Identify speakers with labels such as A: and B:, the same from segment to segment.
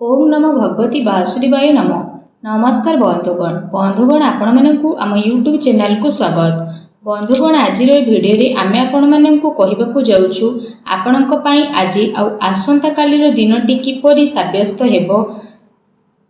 A: ओम नमो भगवती वासुदेवाय नमो। नमस्कार बंधुगण आपण मानकु आम यूट्यूब चैनल को स्वागत। बंधुगण आज भिडियो रे आमे आपण मानकु कहिबाकु जाउछु आपणक पई आज आसंता कालीर दिनटी किपरि साब्यस्त हेबो,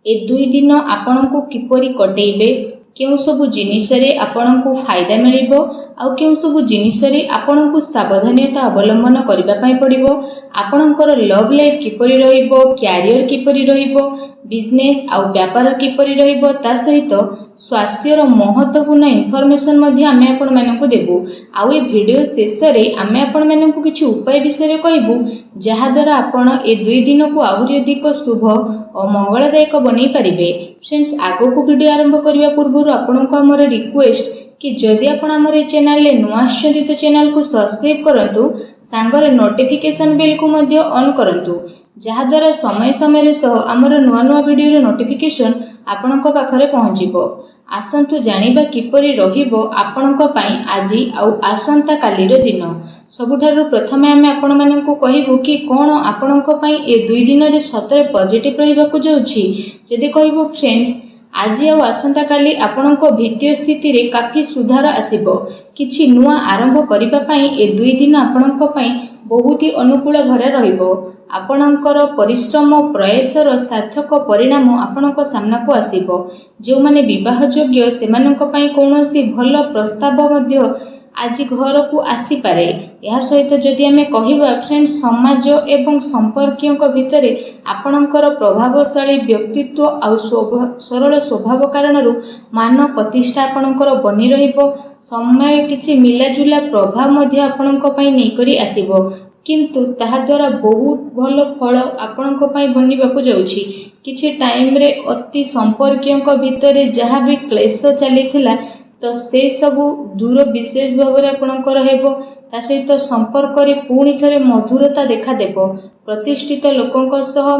A: ए दुई दिन आपणकु किपरि कटेइबे, केउ सबु जिनिस रे आपणकु फायदा मिलिबो आउ केउ सबु जिनिस रे आपणकु सावधानता अवलंबन करबा पई पड़िबो, आपणकर लव लाइफ किपरि रहिबो, कैरियर किपरि रहिबो, बिजनेस आउ व्यापार किपरि रहिबो, ता सहित स्वास्थ्यर महत्वपूर्ण इनफॉरमेशन मध्ये आमे आपण मानकु देबु। आउ ए वीडियो शेष रे आमे आपण मानकु किछि उपाय विषय कहबु जहा द्वारा आपण ए दुई दिन को आहुरी अधिक शुभ और मंगलदायक बनै परिबे। फ्रेंड्स, आगो को वीडियो आरंभ करिया पूर्व आपनको हमर रिक्वेस्ट कि जदि आपण हमर ए चैनल ले नुआ आछथि तो चैनल को सब्सक्राइब करंतु, सांगरे नोटिफिकेशन बेल को मध्ये ऑन करंतु, जहा द्वारा समय समय सह हमर नुआ नुआ वीडियो रो नोटिफिकेशन आपणक पाखरे पहुंचिबो। आसंतु जानिबा किपरि रहिबो आपणक पई आजि आउ आसंता कालीर दिन। सबुठारु प्रथमे आमे आपण मानकु कहिबु कि कोन आपणक पई ए दुई दिन रे सतरे पॉजिटिव रहिबाकु जाउछि। जदि कहिबु फ्रेंड्स, आज आउ आसंता काली आपणक वित्तीय स्थिति रे काफी सुधार आसीबो। किछि नुआ आरंभ करिबा पई ए दुई दिन आपणक पई बहुत ही अनुकूल भरे रहिबो। आपणकर परिश्रम प्रयासर सार्थक परिणाम आपणक सामना को आसीबो। जो माने विवाह योग्य सेमानक पई कोनोसी भल प्रस्ताव मध्य आज घर को आसी पारे। यह सहित जदि आमे कहिबा फ्रेंड्स, समाज एवं संपर्कियों भितर आपणकर प्रभावशाली व्यक्तित्व आउ सरल स्वभाव कारणरू मान प्रतिष्ठा आपणकर बनी रहिबो। समय किछि मिलाजुला प्रभाव मध्य आपणक पई नै करी आसीबो, किंतु ताहा द्वारा बहुत भल फल आपणक पई बनिबाकु जाउछि। किछि टाइम रे अति संपर्कियों भितर जहा भी क्लेश चलीथिला तो से सबु दूर विशेष भाव में आपणकर हेबो। ता सहित संपर्क रे पुणी थरे मधुरता देखा देबो। प्रतिष्ठित लोकंक सह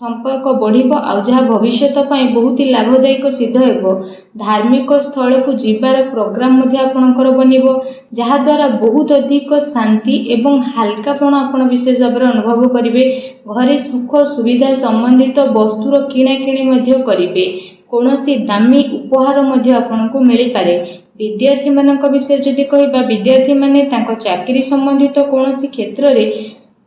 A: संपर्क बढ़िबो आउ जहा भविष्यत पई बहुत ही लाभदायक सिद्ध हेबो। धार्मिक स्थल को जीवार प्रोग्राम मध्ये आपणकर बनिबो, जहा द्वारा बहुत अधिक शांति एवं हल्कापन आपण विशेष भाव में अनुभव करिवे। घरे सुख सुविधा संबंधित वस्तुर किणा किणी मध्ये करिवे। कोनोसी दामी उपहार मध्ये आपनको मिली पारे। विद्यार्थी मानक विषय जदि कहिबा, विद्यार्थी माने तांको चाकरी संबंधित कोनोसी क्षेत्र रे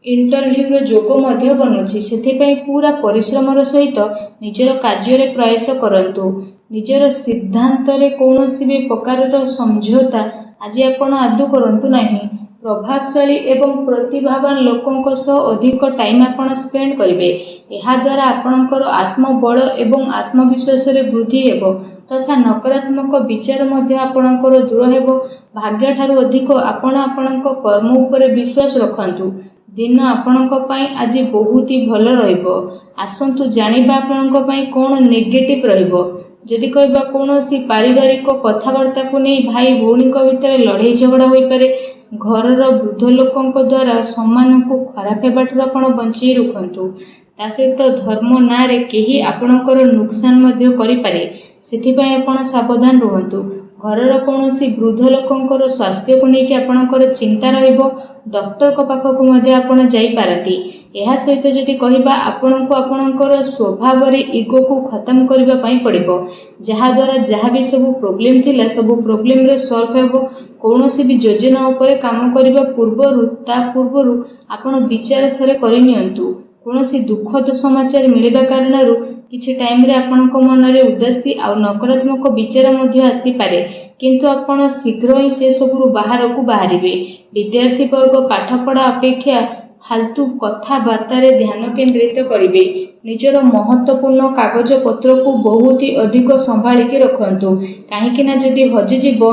A: इंटरव्यू रो जोग मध्ये बनुछि। सेथि पई पूरा परिश्रमर सहित निजर कार्य रे प्रयास करंतु। निजर सिद्धांत रे कोनोसी भी प्रकार समझौता आज आपण आदु करंतु नाही। प्रभावशाली एवं प्रतिभावान लोकों सह अधिक टाइम आपण स्पेंड करिवे। एहा द्वारा आपणकर आत्मबल एवं आत्मविश्वास रे वृद्धि हेबो तथा नकारात्मक विचार मध्ये आपणकर दूर हेबो। भाग्य ठारू अधिक आपण आपणक कर्म उपरे विश्वास रखंतु। दिन आपणक पई आज बहुत ही भल रहिबो। आसंतु जानिबा आपणक पई कोन नेगेटिव रहिबो। जदि कहबा कोनोसी पारिवारिक कथावार्ता को नै भाई भौणी भितर लड़ाई झगड़ा होई पारे। घरर वृद्ध लोकों द्वारा सम्मान को खराब हेबाटू आपण बंचई रखंतु। ता सहित धर्म ना रे केही आपणकर नुकसान मध्ये करि पारे, सेथि पई आपण सावधान रहंतु। घरर कोनोसी वृद्ध लोकों स्वास्थ्य को लेके आपणकर चिंता रहिबो। डॉक्टर को पाखक मध्ये आपण जाई पारती। एहा सहित जदि कहिबा आपणको आपणकर स्वभाव रे ईगो को खत्म करबा पई पड़िबो, जहा द्वारा जहा भी सब प्रॉब्लम थिला सब प्रॉब्लम रे सॉल्व हेबो। कोनोसी भी योजना उपरे काम करिबा पूर्वरु आपण विचार थरे करि नियंतु। कोनोसी दुखद समाचार मिलिबा कारणरू किछि टाइम रे आपणको मन रे उदासी आ नकारात्मक विचार मध्ये आसी पारे, किंतु आपण शीघ्र ही से सबरु बाहर को बाहरिबे। विद्यार्थी वर्ग पाठ पढ़ा अपेक्षा फालतू कथाबार्ता रे ध्यान केंद्रित करिवे। निजर महत्वपूर्ण कागज पत्र को बहुत ही अधिक संभाली के रखंतु, काहेकि ना जदि हजि जीवो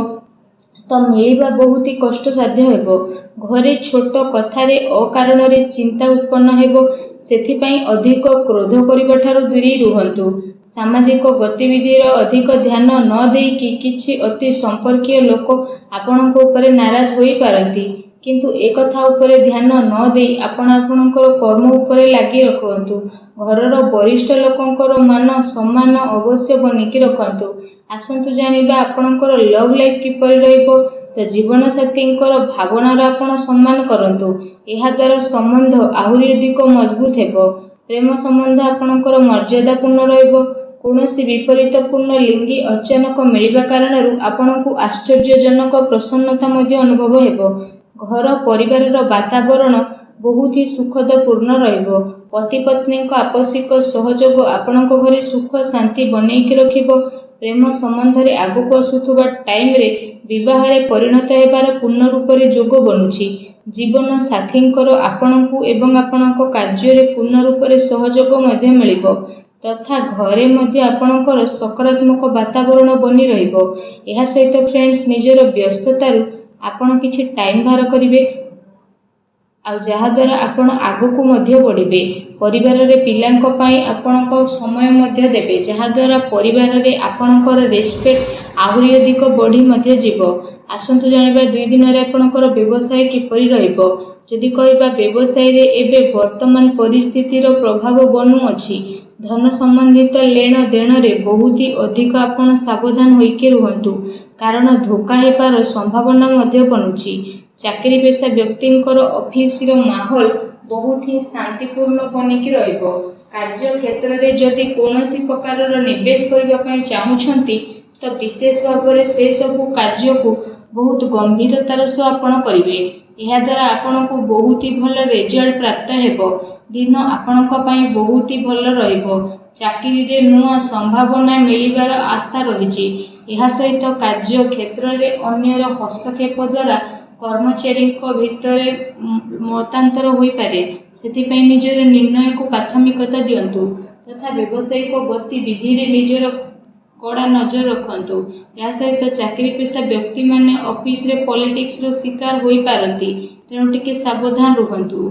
A: तो मिलिबा बहुत ही कष्ट साध्य हेबो। घरे छोट कथा रे अकारण रे चिंता उत्पन्न हेबो, सेथि पई अधिक क्रोध करिबा ठारू दूरी रुहंतु। सामाजिक गतिविधि रो अधिक ध्यान न देई कि किछि अति संपर्कीय लोक आपणक उपरे नाराज होई पारंती, किंतु एक कथा उपरे ध्यान न देई आपण आपणकर कर्म उपरे लागि रखंतु। घरर वरिष्ठ लोकंकर मान सम्मान अवश्य बनिकी रखंतु। आसंतु जानिबा आपणकर लव लाइफ किपरि रहिबो। तो जीवन साथींकर भावनार आपण सम्मान करंतु। एहा द्वारा संबंध आहुरी अधिक मजबूत हेबो। ପ୍ରେମ ସମ୍ବନ୍ଧ ଆପଣଙ୍କର ମର୍ଯ୍ୟାଦାପୂର୍ଣ୍ଣ ରହିବ। କୌଣସି ବିପରୀତପୂର୍ଣ୍ଣ ଲିଙ୍ଗୀ ଅଚାନକ ମିଳିବା କାରଣରୁ ଆପଣଙ୍କୁ ଆଶ୍ଚର୍ଯ୍ୟଜନକ ପ୍ରସନ୍ନତା ମଧ୍ୟ ଅନୁଭବ ହେବ। ଘର ପରିବାରର ବାତାବରଣ ବହୁତ ହି ସୁଖଦପୂର୍ଣ୍ଣ ରହିବ। ପତି ପତ୍ନୀଙ୍କ ଆପୋଷିକ ସହଯୋଗ ଆପଣଙ୍କ ଘରେ ସୁଖ ଶାନ୍ତି ବନେଇକି ରଖିବ। ପ୍ରେମ ସମ୍ବନ୍ଧରେ ଆଗକୁ ଆସୁଥିବା ଟାଇମରେ ବିବାହରେ ପରିଣତ ହେବାର ପୂର୍ଣ୍ଣ ରୂପରେ ଯୋଗ ବନୁଛି। ଜୀବନ ସାଥୀଙ୍କର ଆପଣଙ୍କୁ ଏବଂ ଆପଣଙ୍କ କାର୍ଯ୍ୟରେ ପୂର୍ଣ୍ଣ ରୂପରେ ସହଯୋଗ ମଧ୍ୟ ମିଳିବ ତଥା ଘରେ ମଧ୍ୟ ଆପଣଙ୍କର ସକାରାତ୍ମକ ବାତାବରଣ ବନି ରହିବ। ଏହା ସହିତ ଫ୍ରେଣ୍ଡସ୍, ନିଜର ବ୍ୟସ୍ତତାରୁ ଆପଣ କିଛି ଟାଇମ ବାହାର କରିବେ ଆଉ ଯାହାଦ୍ୱାରା ଆପଣ ଆଗକୁ ମଧ୍ୟ ବଢ଼ିବେ। ପରିବାରରେ ପିଲାଙ୍କ ପାଇଁ ଆପଣଙ୍କ ସମୟ ମଧ୍ୟ ଦେବେ, ଯାହାଦ୍ୱାରା ପରିବାରରେ ଆପଣଙ୍କର ରେସ୍ପେକ୍ଟ ଆହୁରି ଅଧିକ ବଢ଼ି ମଧ୍ୟ ଯିବ। ଆସନ୍ତୁ ଜାଣିବା 2 ଦିନରେ ଆପଣଙ୍କର ବ୍ୟବସାୟ କିପରି ରହିବ। ଯଦି କହିବା ବ୍ୟବସାୟରେ ଏବେ ବର୍ତ୍ତମାନ ପରିସ୍ଥିତିର ପ୍ରଭାବ ବନୁଅଛି। ଧନ ସମ୍ବନ୍ଧିତ ଲେଣ ଦେଣରେ ବହୁତ ଅଧିକ ଆପଣ ସାବଧାନ ହୋଇକି ରୁହନ୍ତୁ, କାରଣ ଧୋକା ହେବାର ସମ୍ଭାବନା ମଧ୍ୟ ବନୁଛି। ଚାକିରି ପେଶା ବ୍ୟକ୍ତିଙ୍କର ଅଫିସର ମାହୋଲ ବହୁତ ହିଁ ଶାନ୍ତିପୂର୍ଣ୍ଣ ବନିକି ରହିବ। କାର୍ଯ୍ୟକ୍ଷେତ୍ରରେ ଯଦି କୌଣସି ପ୍ରକାରର ନିବେଶ କରିବା ପାଇଁ ଚାହୁଁଛନ୍ତି ତ ବିଶେଷ ଭାବରେ ସେସବୁ କାର୍ଯ୍ୟକୁ ବହୁତ ଗମ୍ଭୀରତାର ସହ ଆପଣ କରିବେ। ଏହାଦ୍ୱାରା ଆପଣଙ୍କୁ ବହୁତ ହି ଭଲ ରେଜଲ୍ଟ ପ୍ରାପ୍ତ ହେବ। ଦିନ ଆପଣଙ୍କ ପାଇଁ ବହୁତ ହି ଭଲ ରହିବ। ଚାକିରିରେ ନୂଆ ସମ୍ଭାବନା ମିଳିବାର ଆଶା ରହିଛି। ଏହା ସହିତ କାର୍ଯ୍ୟକ୍ଷେତ୍ରରେ ଅନ୍ୟର ହସ୍ତକ୍ଷେପ ଦ୍ୱାରା କର୍ମଚାରୀଙ୍କ ଭିତରେ ମତାନ୍ତର ହୋଇପାରେ, ସେଥିପାଇଁ ନିଜର ନିର୍ଣ୍ଣୟକୁ ପ୍ରାଥମିକତା ଦିଅନ୍ତୁ ତଥା ବ୍ୟବସାୟିକ ଗତିବିଧିରେ ନିଜର କଡ଼ା ନଜର ରଖନ୍ତୁ। ଏହା ସହିତ ଚାକିରି ପେଶା ବ୍ୟକ୍ତିମାନେ ଅଫିସରେ ପଲିଟିକ୍ସର ଶିକାର ହୋଇପାରନ୍ତି, ତେଣୁ ଟିକେ ସାବଧାନ ରୁହନ୍ତୁ।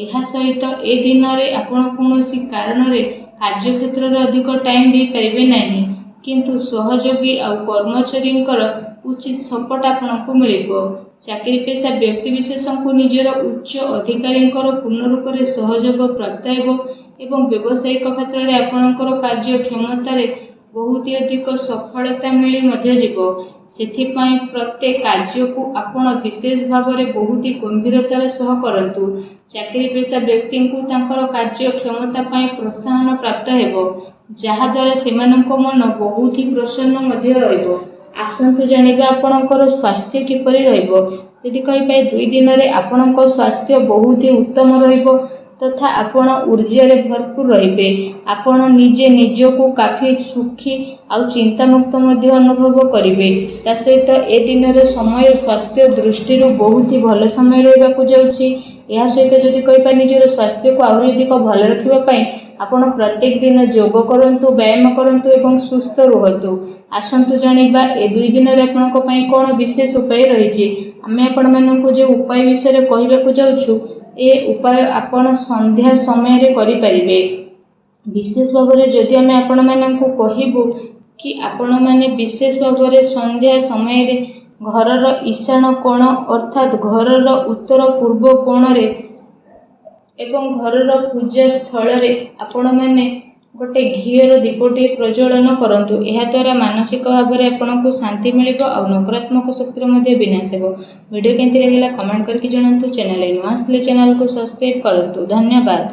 A: ଏହା ସହିତ ଏ ଦିନରେ ଆପଣ କୌଣସି କାରଣରେ କାର୍ଯ୍ୟକ୍ଷେତ୍ରରେ ଅଧିକ ଟାଇମ ଦେଇପାରିବେ ନାହିଁ, କିନ୍ତୁ ସହଯୋଗୀ ଆଉ କର୍ମଚାରୀଙ୍କର ଉଚିତ ସପୋର୍ଟ ଆପଣଙ୍କୁ ମିଳିବ। ଚାକିରି ପେଶା ବ୍ୟକ୍ତିବିଶେଷଙ୍କୁ ନିଜର ଉଚ୍ଚ ଅଧିକାରୀଙ୍କର ପୂର୍ଣ୍ଣ ରୂପରେ ସହଯୋଗ ପ୍ରାପ୍ତ ହେବ ଏବଂ ବ୍ୟବସାୟିକ କ୍ଷେତ୍ରରେ ଆପଣଙ୍କର କାର୍ଯ୍ୟକ୍ଷମତାରେ ବହୁତ ଅଧିକ ସଫଳତା ମିଳି ମଧ୍ୟ ଯିବ। ସେଥିପାଇଁ ପ୍ରତ୍ୟେକ କାର୍ଯ୍ୟକୁ ଆପଣ ବିଶେଷ ଭାବରେ ବହୁତ ଗମ୍ଭୀରତାର ସହ କରନ୍ତୁ। ଚାକିରି ପେଶା ବ୍ୟକ୍ତିଙ୍କୁ ତାଙ୍କର କାର୍ଯ୍ୟକ୍ଷମତା ପାଇଁ ପ୍ରୋତ୍ସାହନ ପ୍ରାପ୍ତ ହେବ, ଯାହାଦ୍ୱାରା ସେମାନଙ୍କ ମନ ବହୁତ ହି ପ୍ରସନ୍ନ ମଧ୍ୟ ରହିବ। ଆସନ୍ତୁ ଜାଣିବା ଆପଣଙ୍କର ସ୍ୱାସ୍ଥ୍ୟ କିପରି ରହିବ। ଯଦି କହିବେ 2 ଦିନରେ ଆପଣଙ୍କ ସ୍ୱାସ୍ଥ୍ୟ ବହୁତ ହି ଉତ୍ତମ ରହିବ ତଥା ଆପଣ ଊର୍ଜାରେ ଭରପୁର ରହିବେ। ଆପଣ ନିଜେ ନିଜକୁ କାଫି ସୁଖୀ ଆଉ ଚିନ୍ତାମୁକ୍ତ ମଧ୍ୟ ଅନୁଭବ କରିବେ। ତା ସହିତ ଏ ଦିନର ସମୟ ସ୍ୱାସ୍ଥ୍ୟ ଦୃଷ୍ଟିରୁ ବହୁତ ହି ଭଲ ସମୟ ରହିବାକୁ ଯାଉଛି। ଏହା ସହିତ ଯଦି କହିବା ନିଜର ସ୍ୱାସ୍ଥ୍ୟକୁ ଆହୁରି ଅଧିକ ଭଲ ରଖିବା ପାଇଁ ଆପଣ ପ୍ରତ୍ୟେକ ଦିନ ଯୋଗ କରନ୍ତୁ, ବ୍ୟାୟାମ କରନ୍ତୁ ଏବଂ ସୁସ୍ଥ ରୁହନ୍ତୁ। ଆସନ୍ତୁ ଜାଣିବା ଏ 2 ଦିନରେ ଆପଣଙ୍କ ପାଇଁ କ'ଣ ବିଶେଷ ଉପାୟ ରହିଛି। ଆମେ ଆପଣମାନଙ୍କୁ ଯେଉଁ ଉପାୟ ବିଷୟରେ କହିବାକୁ ଯାଉଛୁ, ଏ ଉପାୟ ଆପଣ ସନ୍ଧ୍ୟା ସମୟରେ କରିପାରିବେ। ବିଶେଷ ଭାବରେ ଯଦି ଆମେ ଆପଣମାନଙ୍କୁ କହିବୁ କି ଆପଣମାନେ ବିଶେଷ ଭାବରେ ସନ୍ଧ୍ୟା ସମୟରେ ଘରର ଈଶାନ କୋଣ ଅର୍ଥାତ୍ ଘରର ଉତ୍ତର ପୂର୍ବ କୋଣରେ ଏବଂ ଘରର ପୂଜା ସ୍ଥଳରେ ଆପଣମାନେ ଗୋଟେ ଘିଅର ଦୀପଟିଏ ପ୍ରଜ୍ୱଳନ କରନ୍ତୁ। ଏହାଦ୍ୱାରା ମାନସିକ ଭାବରେ ଆପଣଙ୍କୁ ଶାନ୍ତି ମିଳିବ ଆଉ ନକାରାତ୍ମକ ଶକ୍ତିର ମଧ୍ୟ ବିନାଶ ହେବ। ଭିଡ଼ିଓ କେମିତି ଲାଗିଲା କମେଣ୍ଟ କରିକି ଜଣାନ୍ତୁ। ଚ୍ୟାନେଲରେ ନୂଆ ଆସିଥିଲେ ଚ୍ୟାନେଲକୁ ସବସ୍କ୍ରାଇବ୍ କରନ୍ତୁ। ଧନ୍ୟବାଦ।